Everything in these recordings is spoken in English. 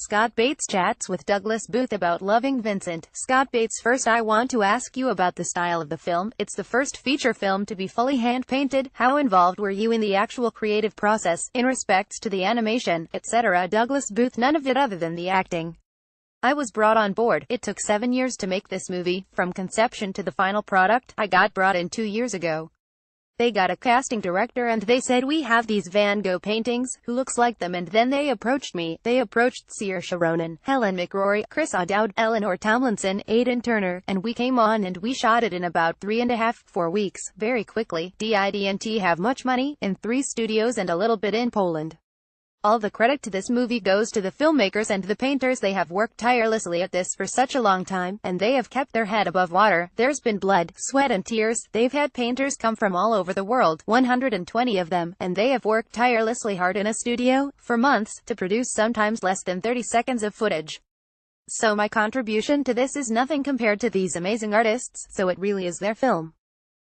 Scott Bates chats with Douglas Booth about Loving Vincent. Scott Bates: first I want to ask you about the style of the film. It's the first feature film to be fully hand-painted. How involved were you in the actual creative process, in respects to the animation, etc.? Douglas Booth: none of it other than the acting. I was brought on board. It took 7 years to make this movie, from conception to the final product. I got brought in 2 years ago. They got a casting director and they said, we have these Van Gogh paintings, who looks like them? And then they approached me. They approached Saoirse Ronan, Helen McRory, Chris O'Dowd, Eleanor Tomlinson, Aidan Turner, and we came on and we shot it in about 3.5–4 weeks, very quickly. Didn't have much money, in 3 studios and a little bit in Poland. All the credit to this movie goes to the filmmakers and the painters. They have worked tirelessly at this for such a long time, and they have kept their head above water. There's been blood, sweat and tears. They've had painters come from all over the world, 120 of them, and they have worked tirelessly hard in a studio, for months, to produce sometimes less than 30 seconds of footage. So my contribution to this is nothing compared to these amazing artists, so it really is their film.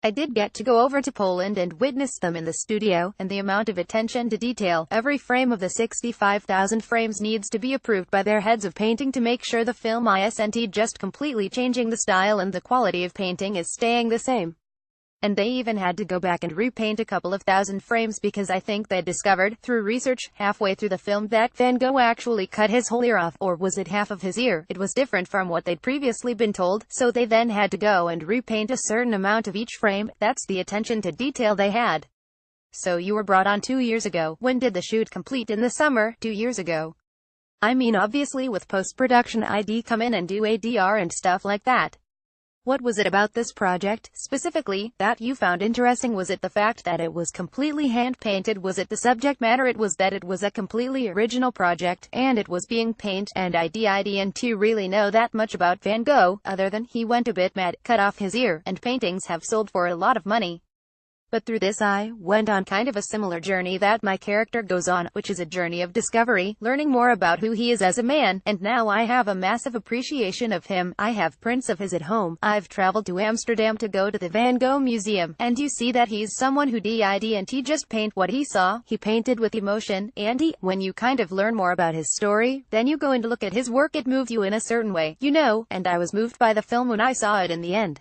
I did get to go over to Poland and witness them in the studio, and the amount of attention to detail. Every frame of the 65,000 frames needs to be approved by their heads of painting to make sure the film isn't just completely changing the style and the quality of painting is staying the same. And they even had to go back and repaint a couple of thousand frames because I think they discovered, through research, halfway through the film, that Van Gogh actually cut his whole ear off, or was it half of his ear? It was different from what they'd previously been told, so they then had to go and repaint a certain amount of each frame. That's the attention to detail they had. So you were brought on 2 years ago. When did the shoot complete? In the summer, 2 years ago. I mean, obviously with post-production I'd come in and do ADR and stuff like that. What was it about this project, specifically, that you found interesting? Was it the fact that it was completely hand-painted? Was it the subject matter? It was that it was a completely original project, and it was being painted, and I didn't really know that much about Van Gogh, other than he went a bit mad, cut off his ear, and paintings have sold for a lot of money. But through this I went on kind of a similar journey that my character goes on, which is a journey of discovery, learning more about who he is as a man, and now I have a massive appreciation of him. I have prints of his at home. I've traveled to Amsterdam to go to the Van Gogh Museum, and you see that he's someone who didn't just paint what he saw, he painted with emotion, and when you kind of learn more about his story, then you go and look at his work, it moved you in a certain way, you know, and I was moved by the film when I saw it in the end.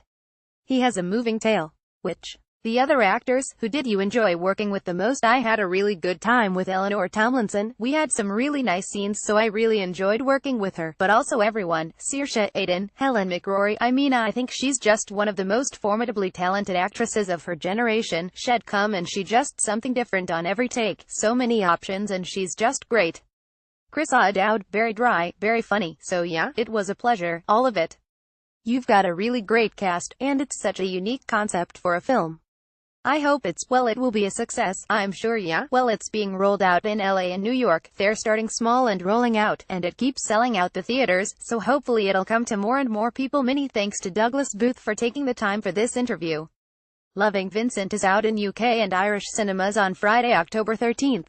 He has a moving tale. Which the other actors, who did you enjoy working with the most? I had a really good time with Eleanor Tomlinson. We had some really nice scenes, so I really enjoyed working with her. But also everyone, Saoirse, Aidan, Helen McRory. I mean, I think she's just one of the most formidably talented actresses of her generation. She'd come and she just something different on every take. So many options and she's just great. Chris O'Dowd, very dry, very funny. So yeah, it was a pleasure, all of it. You've got a really great cast, and it's such a unique concept for a film. I hope it will be a success. I'm sure, yeah. Well, it's being rolled out in LA and New York. They're starting small and rolling out, and it keeps selling out the theaters, so hopefully it'll come to more and more people. Many thanks to Douglas Booth for taking the time for this interview. Loving Vincent is out in UK and Irish cinemas on Friday, October 13th.